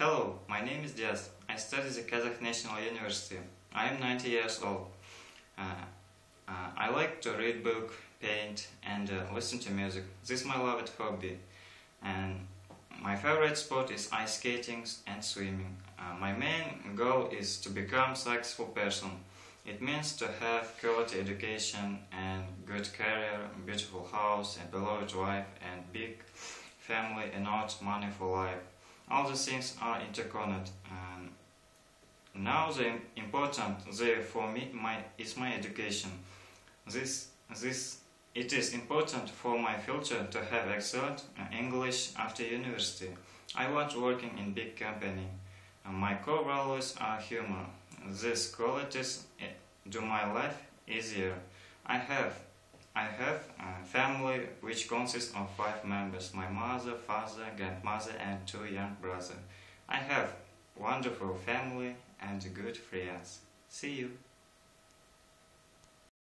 Hello, my name is Diaz. I study at the Kazakh National University. I am 90 years old. I like to read book, paint and listen to music. This is my loved hobby. And my favorite sport is ice skating and swimming. My main goal is to become a successful person. It means to have quality education and good career, beautiful house, a beloved wife and big family, enough money for life. All the things are interconnected. Now the important there for me is my education. It is important for my future to have excellent English after university. I want working in big company. My core values are humor. These qualities do my life easier. I have a family which consists of 5 members: my mother, father, grandmother and 2 young brothers. I have wonderful family and good friends. See you.